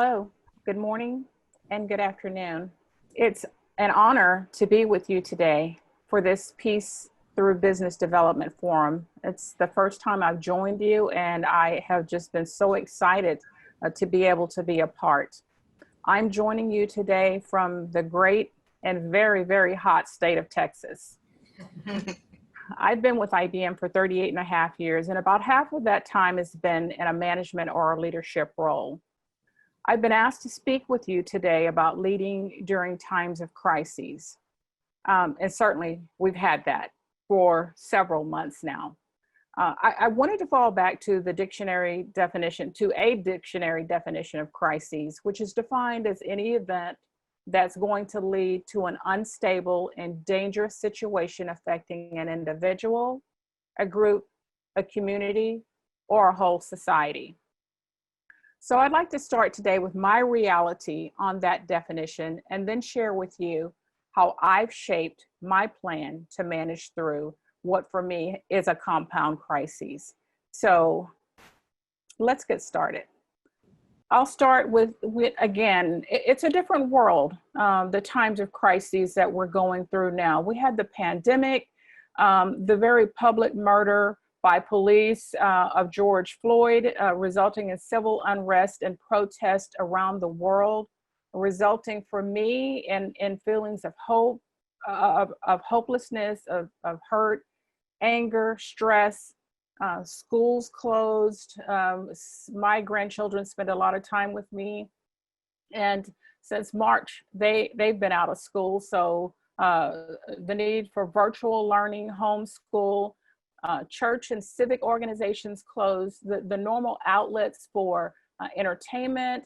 Hello, good morning, and good afternoon. It's an honor to be with you today for this Peace Through Business Development Forum. It's the first time I've joined you, and I have just been so excited to be able to be a part. I'm joining you today from the great and very, very hot state of Texas. I've been with IBM for 38 and a half years, and about half of that time has been in a management or a leadership role. I've been asked to speak with you today about leading during times of crises. And certainly we've had that for several months now. I wanted to fall back to the dictionary definition, to a dictionary definition of crises, which is defined as any event that's going to lead to an unstable and dangerous situation affecting an individual, a group, a community, or a whole society. So I'd like to start today with my reality on that definition and then share with you how I've shaped my plan to manage through what for me is a compound crisis. So let's get started. I'll start with again, it's a different world, the times of crises that we're going through now. We had the pandemic, the very public murder by police of George Floyd, resulting in civil unrest and protest around the world, resulting for me in feelings of hope, of hopelessness, of hurt, anger, stress. Schools closed. My grandchildren spend a lot of time with me, and since March they've been out of school. So the need for virtual learning, homeschool, church and civic organizations closed. The normal outlets for entertainment,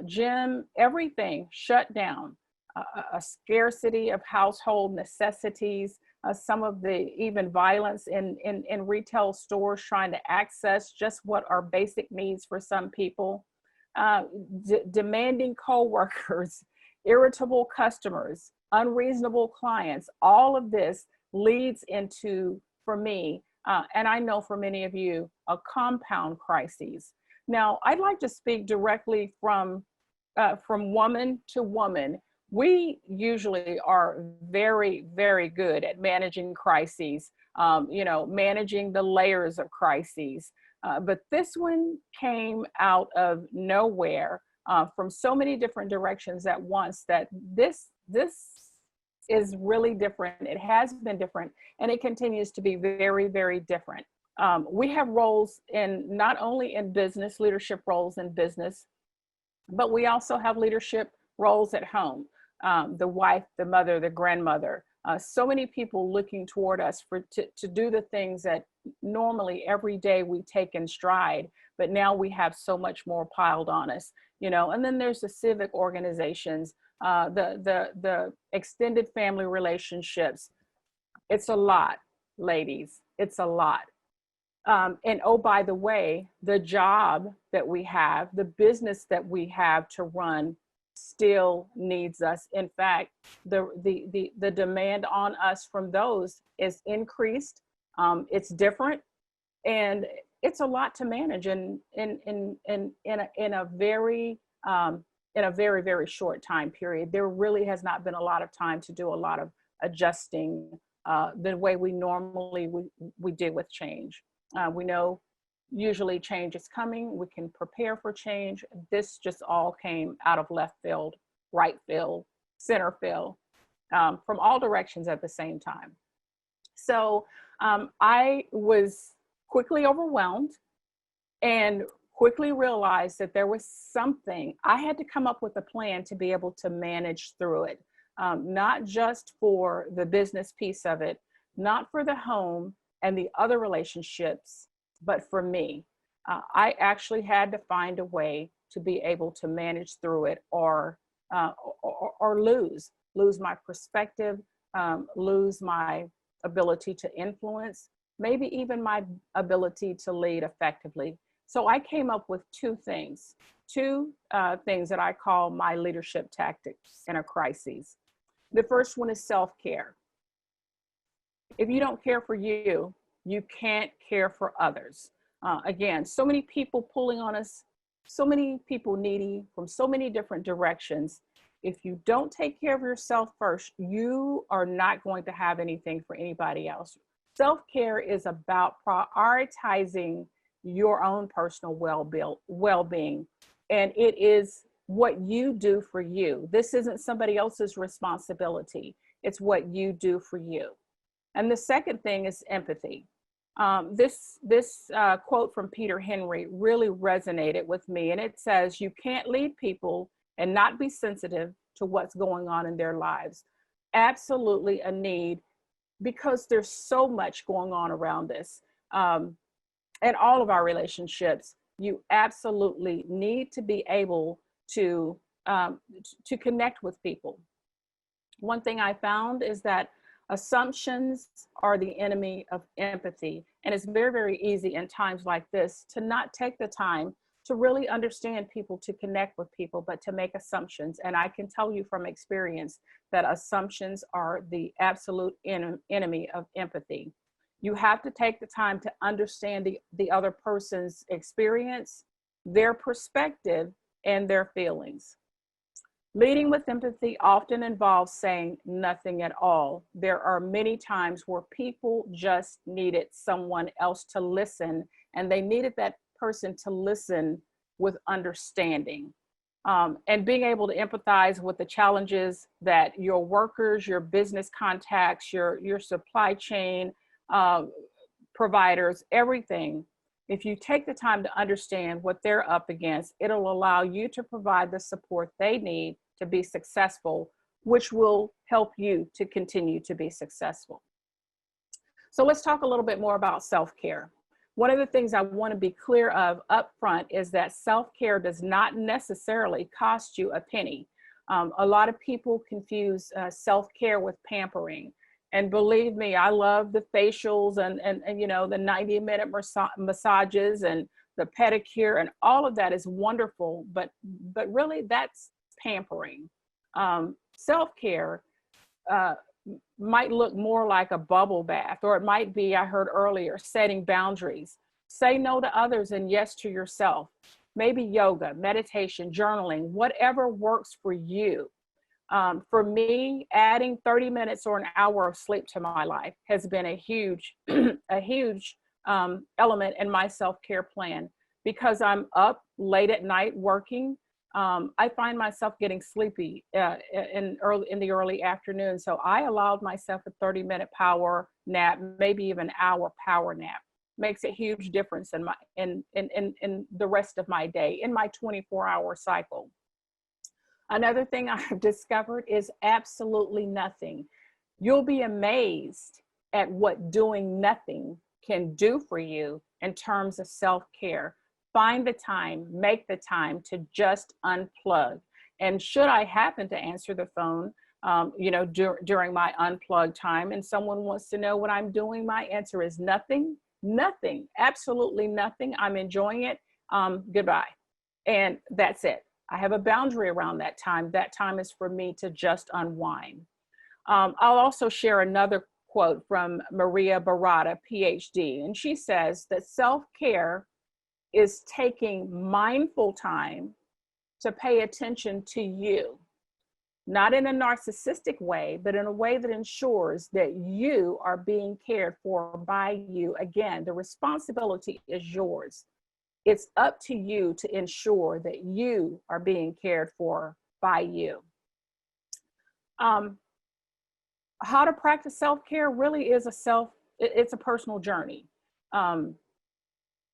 gym, everything shut down. A scarcity of household necessities. Some of the even violence in retail stores trying to access just what are basic needs for some people, demanding coworkers, irritable customers, unreasonable clients. All of this leads into, for me, and I know for many of you, a compound crisis. Now, I'd like to speak directly from woman to woman. We usually are very, very good at managing crises, managing the layers of crises. But this one came out of nowhere from so many different directions at once that this is really different. It has been different, and it continues to be very, very different. We have roles not only in business, leadership roles in business, but we also have leadership roles at home. The wife, the mother, the grandmother, so many people looking toward us to do the things that normally every day we take in stride, but now we have so much more piled on us, and then there's the civic organizations, the extended family relationships. It's a lot, ladies, it's a lot. And oh, by the way, the job that we have, the business that we have to run still needs us. In fact, the demand on us from those is increased. It's different, and it's a lot to manage in a very very short time period. There really has not been a lot of time to do a lot of adjusting the way we normally we deal with change. We know usually change is coming. We can prepare for change. This just all came out of left field, right field, center field, from all directions at the same time. So I was quickly overwhelmed and quickly realized that there was something. I had to come up with a plan to be able to manage through it, not just for the business piece of it, not for the home and the other relationships, but for me. I actually had to find a way to be able to manage through it, or lose my perspective, lose my ability to influence, maybe even my ability to lead effectively. So I came up with two things that I call my leadership tactics in a crisis. The first one is self-care. If you don't care for you, you can't care for others. Again, so many people pulling on us so many people needy from so many different directions. If you don't take care of yourself first, you are not going to have anything for anybody else. Self-care is about prioritizing your own personal well-being, and it is what you do for you. This isn't somebody else's responsibility. It's what you do for you. And the second thing is empathy. This quote from Peter Henry really resonated with me, and it says, "You can't lead people and not be sensitive to what's going on in their lives." Absolutely a need, because there's so much going on around us. In all of our relationships, you absolutely need to be able to connect with people. One thing I found is that assumptions are the enemy of empathy. And it's very, very easy in times like this to not take the time to really understand people, to connect with people, but to make assumptions. And I can tell you from experience that assumptions are the absolute enemy of empathy. You have to take the time to understand the other person's experience, their perspective, and their feelings. Leading with empathy often involves saying nothing at all. There are many times where people just needed someone else to listen, and they needed that person to listen with understanding. And being able to empathize with the challenges that your workers, your business contacts, your supply chain providers, everything. If you take the time to understand what they're up against, it'll allow you to provide the support they need to be successful, which will help you to continue to be successful. So let's talk a little bit more about self-care. One of the things I want to be clear of up front is that self-care does not necessarily cost you a penny. A lot of people confuse self-care with pampering. And believe me, I love the facials and you know, the 90-minute massages and the pedicure, and all of that is wonderful, but really that's pampering. Self-care might look more like a bubble bath, or it might be, I heard earlier, setting boundaries. Say no to others and yes to yourself. Maybe yoga, meditation, journaling, whatever works for you. For me, adding 30 minutes or an hour of sleep to my life has been a huge, a huge element in my self-care plan. Because I'm up late at night working, I find myself getting sleepy in the early afternoon. So I allowed myself a 30-minute power nap, maybe even an hour power nap. Makes a huge difference in the rest of my day, in my 24-hour cycle. Another thing I've discovered is absolutely nothing. You'll be amazed at what doing nothing can do for you in terms of self-care. Find the time, make the time to just unplug. And should I happen to answer the phone, you know, during my unplugged time, and someone wants to know what I'm doing, my answer is nothing, nothing, absolutely nothing. I'm enjoying it. Goodbye. And that's it. I have a boundary around that time. That time is for me to just unwind. I'll also share another quote from Maria Barata, PhD, and she says that self-care is taking mindful time to pay attention to you, not in a narcissistic way, but in a way that ensures that you are being cared for by you. Again, the responsibility is yours. It's up to you to ensure that you are being cared for by you. How to practice self-care really is it's a personal journey.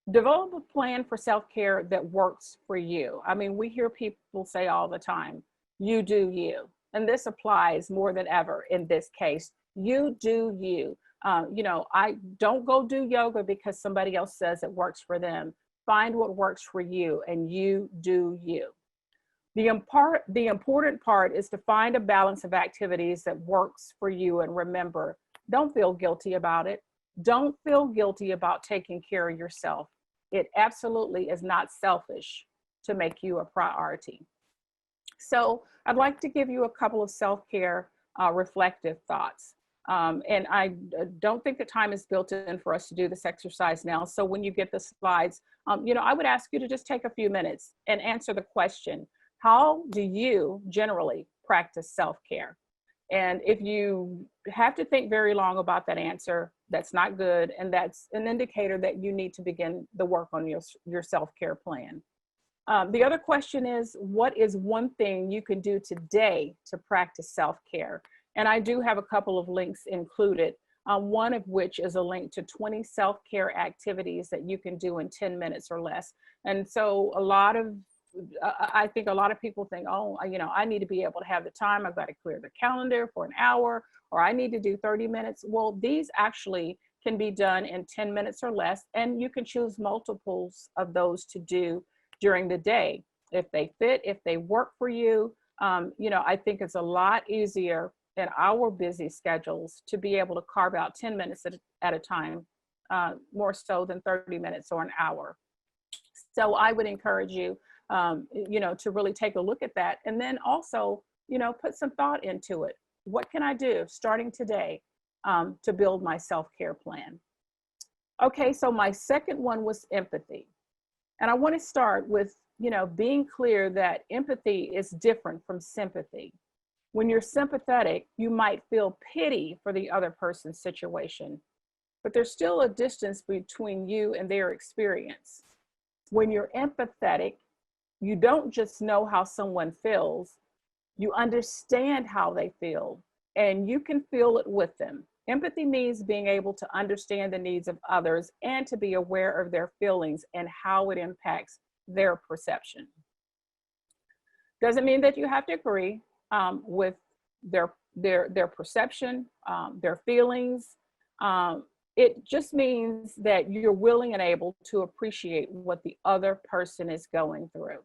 Develop a plan for self-care that works for you. I mean, we hear people say all the time, you do you. And this applies more than ever in this case. You do you. You know, I don't go do yoga because somebody else says it works for them. Find what works for you, and you do you. The important part is to find a balance of activities that works for you. And remember, don't feel guilty about it. Don't feel guilty about taking care of yourself. It absolutely is not selfish to make you a priority. So I'd like to give you a couple of self-care reflective thoughts. And I don't think the time is built in for us to do this exercise now. So when you get the slides, I would ask you to just take a few minutes and answer the question, how do you generally practice self-care? And if you have to think very long about that answer, that's not good. And that's an indicator that you need to begin the work on your self-care plan. The other question is, what is one thing you can do today to practice self-care? And I do have a couple of links included, one of which is a link to 20 self-care activities that you can do in 10 minutes or less. And so I think a lot of people think, oh, I need to be able to have the time. I've got to clear the calendar for an hour, or I need to do 30 minutes. Well, these actually can be done in 10 minutes or less, and you can choose multiples of those to do during the day. If they fit, if they work for you, I think it's a lot easier in our busy schedules to be able to carve out 10 minutes at a time, more so than 30 minutes or an hour. So I would encourage you, to really take a look at that. And then also, put some thought into it. What can I do starting today to build my self-care plan? Okay, so my second one was empathy. And I want to start with, being clear that empathy is different from sympathy. When you're sympathetic, you might feel pity for the other person's situation, but there's still a distance between you and their experience. When you're empathetic, you don't just know how someone feels, you understand how they feel, and you can feel it with them. Empathy means being able to understand the needs of others and to be aware of their feelings and how it impacts their perception. Doesn't mean that you have to agree with their perception, their feelings. It just means that you're willing and able to appreciate what the other person is going through.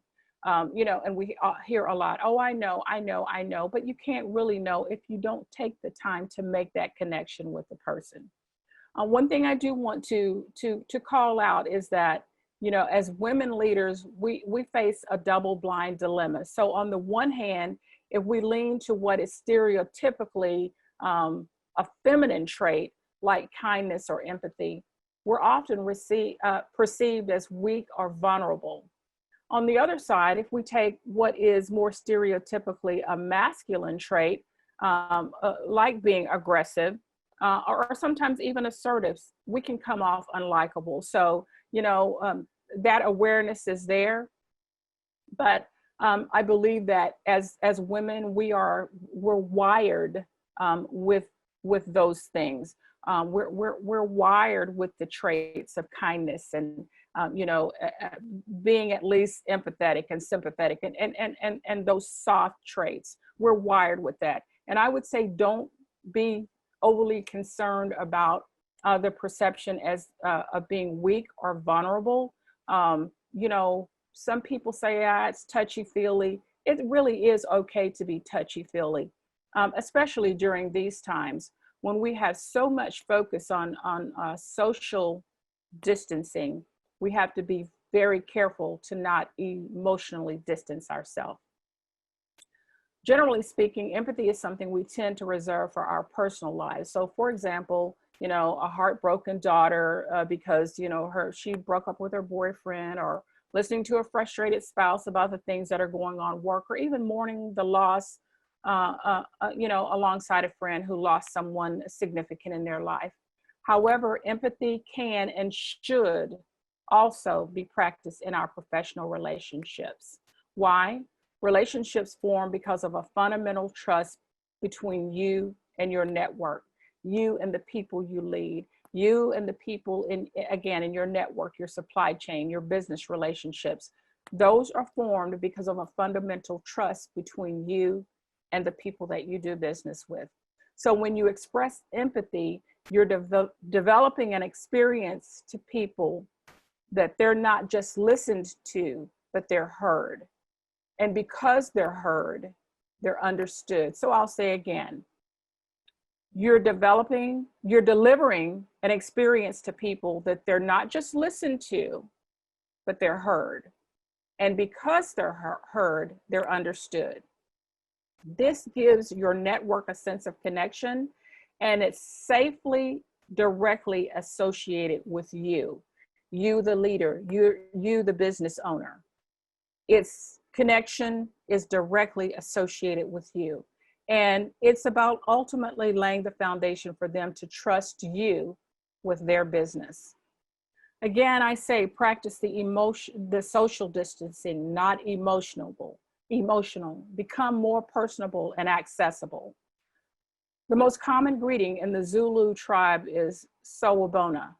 And we hear a lot, oh, I know, but you can't really know if you don't take the time to make that connection with the person. One thing I do want to call out is that, as women leaders, we face a double blind dilemma. So on the one hand, if we lean to what is stereotypically a feminine trait, like kindness or empathy, we're often perceived as weak or vulnerable. On the other side, if we take what is more stereotypically a masculine trait, like being aggressive, or sometimes even assertive, we can come off unlikable. So, that awareness is there. But I believe that as women, we're wired with those things. We're wired with the traits of kindness and being at least empathetic and sympathetic and those soft traits. We're wired with that. And I would say, don't be overly concerned about the perception as of being weak or vulnerable. Some people say, it's touchy-feely. It really is okay to be touchy-feely, especially during these times when we have so much focus on social distancing. We have to be very careful to not emotionally distance ourselves. Generally speaking, empathy is something we tend to reserve for our personal lives. So for example, a heartbroken daughter because, she broke up with her boyfriend, or listening to a frustrated spouse about the things that are going on at work, or even mourning the loss, alongside a friend who lost someone significant in their life. However, empathy can and should also be practiced in our professional relationships. Why? Relationships form because of a fundamental trust between you and your network, you and the people you lead, you and the people in your network, your supply chain, your business relationships. Those are formed because of a fundamental trust between you and the people that you do business with. So when you express empathy, you're developing an experience to people that they're not just listened to, but they're heard. And because they're heard, they're understood. So I'll say again, you're delivering an experience to people that they're not just listened to, but they're heard. And because they're heard, they're understood. This gives your network a sense of connection and it's safely, directly associated with you, you, the leader, you, the business owner. Its connection is directly associated with you. And it's about ultimately laying the foundation for them to trust you with their business. Again, I say practice the social distancing, not emotional. Become more personable and accessible. The most common greeting in the Zulu tribe is Sawubona,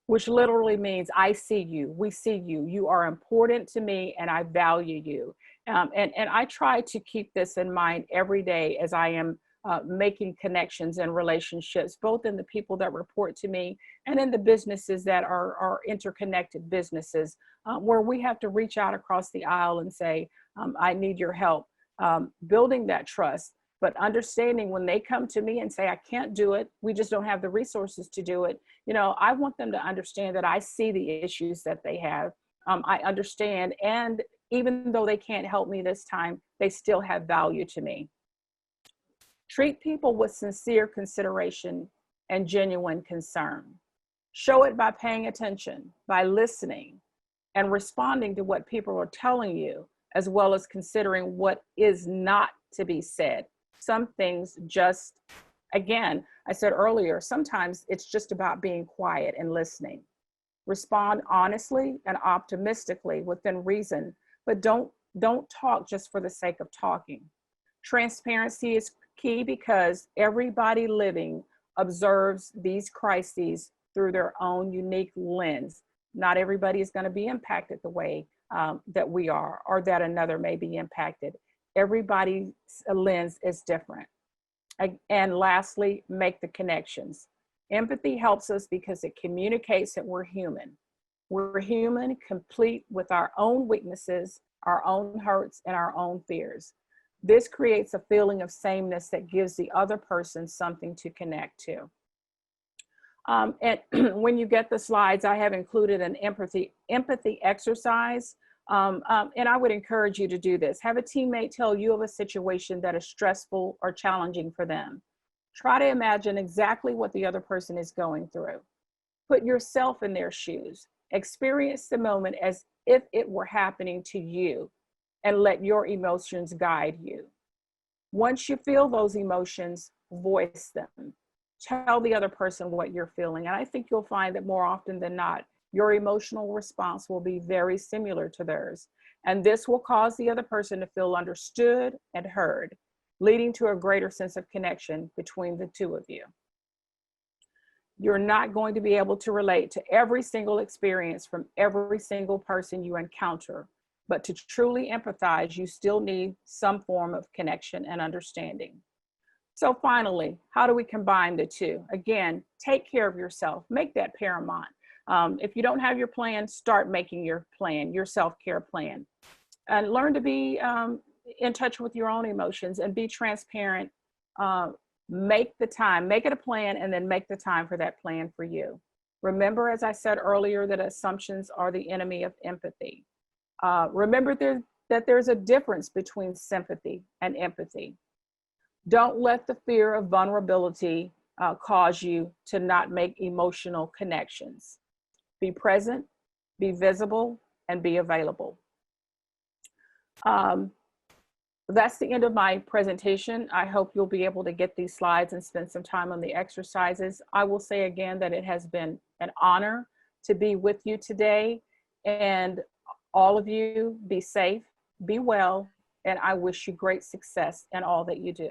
which literally means I see you, we see you, you are important to me, and I value you. And I try to keep this in mind every day as I am making connections and relationships, both in the people that report to me and in the businesses that are interconnected businesses, where we have to reach out across the aisle and say, I need your help. Building that trust, but understanding when they come to me and say, I can't do it, we just don't have the resources to do it. You know, I want them to understand that I see the issues that they have. I understand, and even though they can't help me this time, they still have value to me. Treat people with sincere consideration and genuine concern. Show it by paying attention, by listening, and responding to what people are telling you, as well as considering what is not to be said. Some things just, again, I said earlier, sometimes it's just about being quiet and listening. Respond honestly and optimistically within reason, but don't talk just for the sake of talking. Transparency is key because everybody living observes these crises through their own unique lens. Not everybody is going to be impacted the way that we are, or that another may be impacted. Everybody's lens is different. And lastly, make the connections. Empathy helps us because it communicates that we're human. We're human, complete with our own weaknesses, our own hurts, and our own fears. This creates a feeling of sameness that gives the other person something to connect to. And when you get the slides, I have included an empathy exercise. And I would encourage you to do this. Have a teammate tell you of a situation that is stressful or challenging for them. Try to imagine exactly what the other person is going through. Put yourself in their shoes. Experience the moment as if it were happening to you, and let your emotions guide you. Once you feel those emotions, voice them. Tell the other person what you're feeling. And I think you'll find that more often than not, your emotional response will be very similar to theirs. And this will cause the other person to feel understood and heard, leading to a greater sense of connection between the two of you. You're not going to be able to relate to every single experience from every single person you encounter, but to truly empathize, you still need some form of connection and understanding. So finally, how do we combine the two? Again, take care of yourself, make that paramount. If you don't have your plan, start making your plan, your self-care plan. And learn to be in touch with your own emotions and be transparent. Make the time, make it a plan, and then make the time for that plan for you. Remember, as I said earlier, that assumptions are the enemy of empathy. Remember that there's a difference between sympathy and empathy. Don't let the fear of vulnerability cause you to not make emotional connections. Be present, be visible, and be available. That's the end of my presentation. I hope you'll be able to get these slides and spend some time on the exercises. I will say again that it has been an honor to be with you today, and all of you be safe, be well, and I wish you great success in all that you do.